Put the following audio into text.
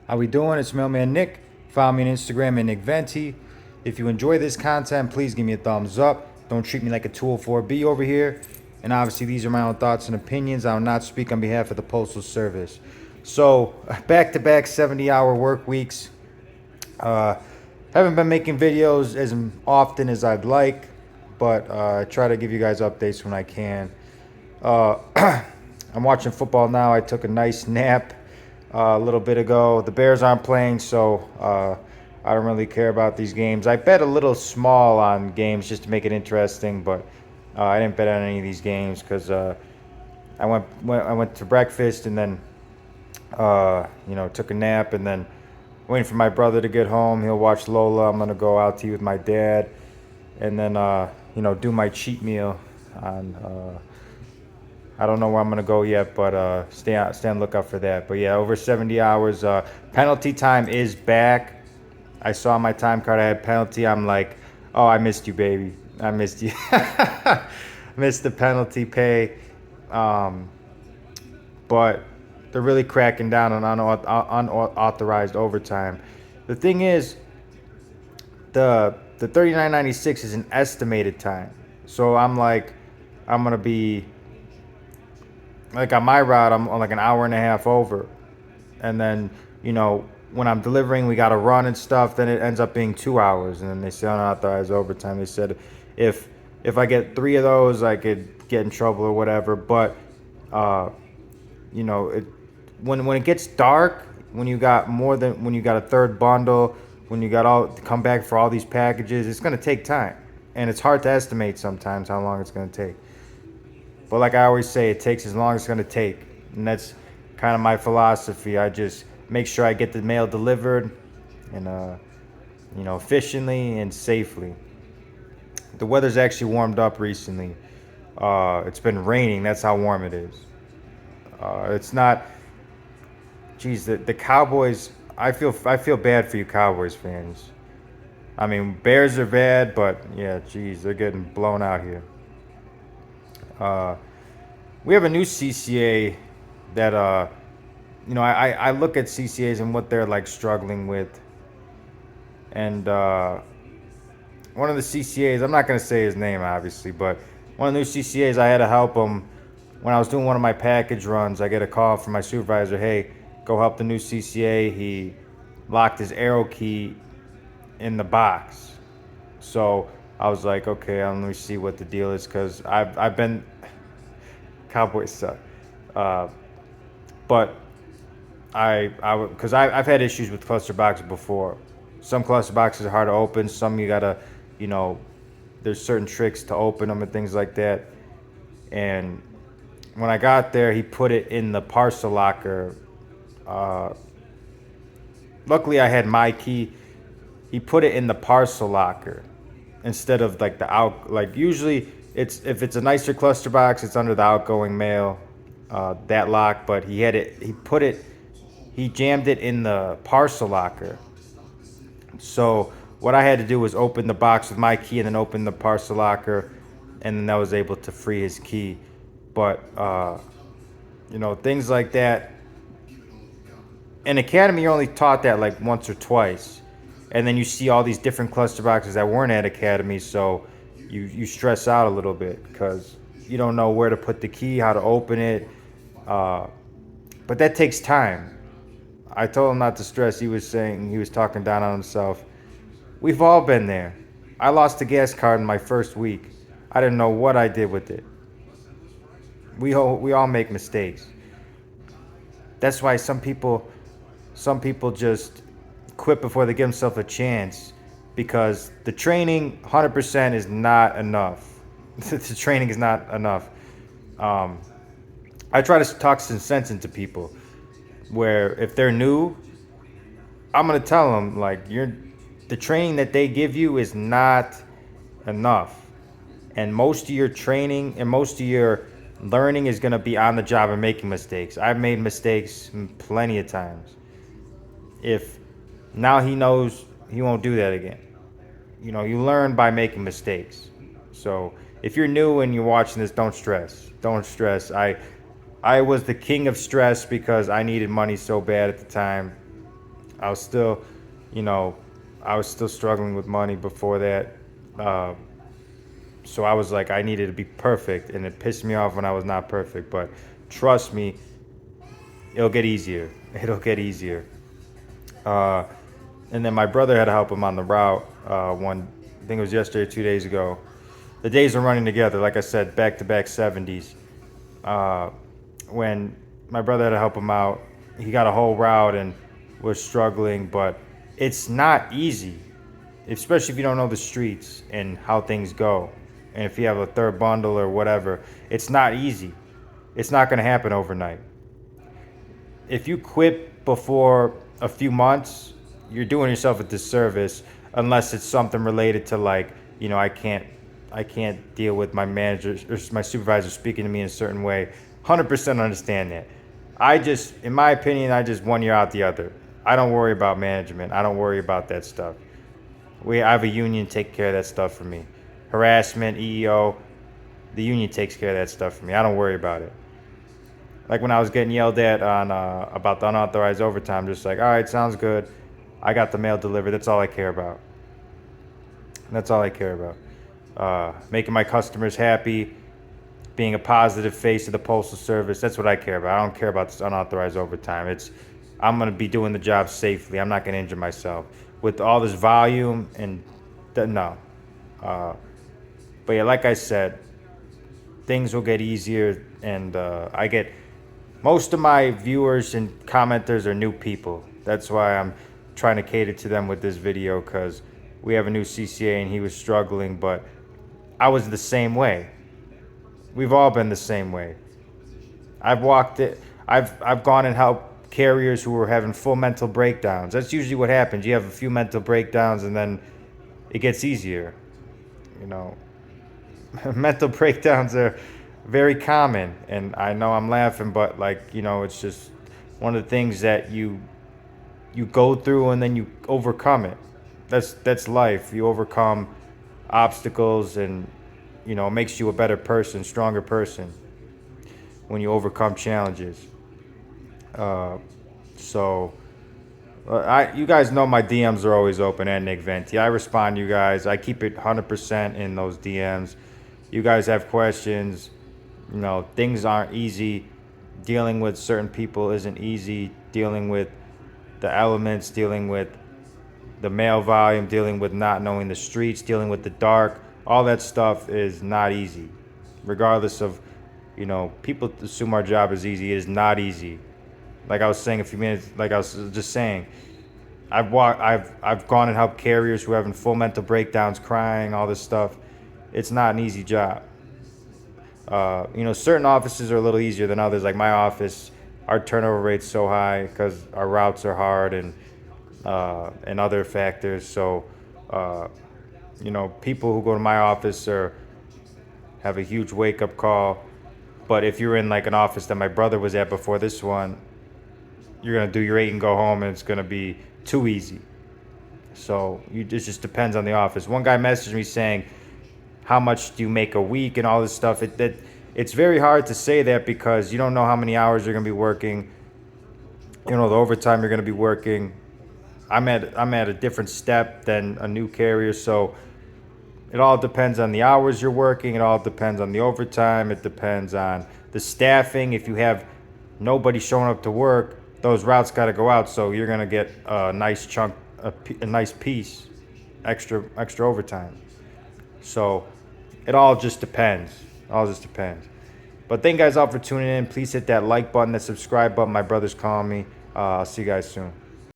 How we doing? It's Mailman Nick. Follow me on Instagram at Nick Venti. If you enjoy this content, please give me a thumbs up. Don't treat me like a 204B over here. And obviously, these are my own thoughts and opinions. I will not speak on behalf of the Postal Service. So, back-to-back 70-hour work weeks. Haven't been making videos as often as I'd like, but I try to give you guys updates when I can. Uh, I'm watching football now. I took a nice nap a little bit ago. The Bears aren't playing, so I don't really care about these games. I bet a little small on games just to make it interesting, but I didn't bet on any of these games because I went to breakfast and then took a nap and then waiting for my brother to get home. He'll watch Lola. I'm gonna go out to eat with my dad, and then do my cheat meal on. I don't know where I'm gonna go yet, but stay on lookout for that. But yeah, over 70 hours. Penalty time is back. I saw my time card. I had penalty. I'm like, oh, I missed you, baby. I missed you. Missed the penalty pay. But they're really cracking down on unauthorized overtime. The thing is, the 39.96 is an estimated time. So I'm gonna be like on my route, I'm like an hour and a half over, and then when I'm delivering, we got to run and stuff. Then it ends up being 2 hours, and then they say unauthorized overtime. They said if I get three of those, I could get in trouble or whatever. But it when it gets dark, when you got a third bundle, when you got all to come back for all these packages, it's gonna take time, and it's hard to estimate sometimes how long it's gonna take. But like I always say, it takes as long as it's going to take. And that's kind of my philosophy. I just make sure I get the mail delivered and, efficiently and safely. The weather's actually warmed up recently. It's been raining. That's how warm it is. It's not... Geez, the Cowboys... I feel bad for you Cowboys fans. I mean, Bears are bad, but yeah, geez, they're getting blown out here. We have a new CCA that I look at CCAs and what they're like struggling with, and one of the CCAs, I'm not gonna say his name obviously, but one of the new CCAs, I had to help him when I was doing one of my package runs. I get a call from my supervisor, hey, go help the new CCA. He locked his arrow key in the box. So I was like, okay, let me see what the deal is, because I've been... Cowboys suck. But I've had issues with cluster boxes before. Some cluster boxes are hard to open. Some you gotta, there's certain tricks to open them and things like that. And when I got there, he put it in the parcel locker. Luckily, I had my key. He put it in the parcel locker instead of like the out. Like usually, if it's a nicer cluster box, it's under the outgoing mail, that lock. But he had it. He jammed it in the parcel locker. So what I had to do was open the box with my key and then open the parcel locker, and then I was able to free his key. But things like that. In Academy, you're only taught that like once or twice. And then you see all these different cluster boxes that weren't at Academy, so you stress out a little bit because you don't know where to put the key, how to open it. But that takes time. I told him not to stress. He was talking down on himself. We've all been there. I lost a gas card in my first week. I didn't know what I did with it. We all make mistakes. That's why some people just quit before they give themselves a chance, because the training 100% is not enough. The training is not enough. I try to talk some sense into people, where if they're new, I'm gonna tell them like the training that they give you is not enough, and most of your training and most of your learning is gonna be on the job and making mistakes. I've made mistakes plenty of times. If now he knows he won't do that again. You learn by making mistakes. So if you're new and you're watching this, don't stress. Don't stress. I was the king of stress because I needed money so bad at the time. I was still, you know, I was still struggling with money before that. Uh, so I was like, I needed to be perfect, and it pissed me off when I was not perfect. But trust me, it'll get easier. It'll get easier. Uh, and then my brother had to help him on the route. I think it was yesterday, 2 days ago. The days are running together. Like I said, back to back 70s. Uh, when my brother had to help him out, he got a whole route and was struggling. But it's not easy, especially if you don't know the streets and how things go. And if you have a third bundle or whatever, it's not easy. It's not going to happen overnight. If you quit before a few months, you're doing yourself a disservice unless it's something related to, like, I can't deal with my manager or my supervisor speaking to me in a certain way. 100% understand that. In my opinion, I just one year out the other. I don't worry about management. I don't worry about that stuff. I have a union take care of that stuff for me. Harassment, EEO, the union takes care of that stuff for me. I don't worry about it. Like when I was getting yelled at on about the unauthorized overtime, just like, all right, sounds good. I got the mail delivered. That's all I care about. That's all I care about. Making my customers happy, being a positive face of the postal service. That's what I care about. I don't care about this unauthorized overtime. I'm gonna be doing the job safely. I'm not gonna injure myself with all this volume and no. But yeah, like I said, things will get easier, and I get most of my viewers and commenters are new people. That's why I'm trying to cater to them with this video, because we have a new CCA and he was struggling, but I was the same way. We've all been the same way. I've walked it. I've gone and helped carriers who were having full mental breakdowns. That's usually what happens. You have a few mental breakdowns and then it gets easier. You know, mental breakdowns are very common, and I know I'm laughing, but it's just one of the things that you go through and then you overcome it. That's life. You overcome obstacles, and it makes you a better person, stronger person when you overcome challenges. So you guys know my DMs are always open at Nick Venti. I respond to you guys. I keep it 100% in those DMs. You guys have questions. Things aren't easy. Dealing with certain people isn't easy. Dealing with the elements, dealing with the mail volume, dealing with not knowing the streets, dealing with the dark, all that stuff is not easy. Regardless of, people assume our job is easy. It is not easy. Like I was saying a few minutes, like I was just saying, I've gone and helped carriers who are having full mental breakdowns, crying, all this stuff. It's not an easy job. Certain offices are a little easier than others. Like my office, our turnover rate's so high because our routes are hard and other factors. So, people who go to my office have a huge wake-up call. But if you're in like an office that my brother was at before this one, you're gonna do your 8 and go home, and it's gonna be too easy. So it just depends on the office. One guy messaged me saying, how much do you make a week and all this stuff? It's very hard to say that because you don't know how many hours you're gonna be working. The overtime you're gonna be working. I'm at a different step than a new carrier, so it all depends on the hours you're working. It all depends on the overtime. It depends on the staffing. If you have nobody showing up to work, those routes got to go out, so you're gonna get a nice chunk, a nice piece, extra overtime. So it all just depends. But thank you guys all for tuning in. Please hit that like button, that subscribe button. My brother's calling me. I'll see you guys soon.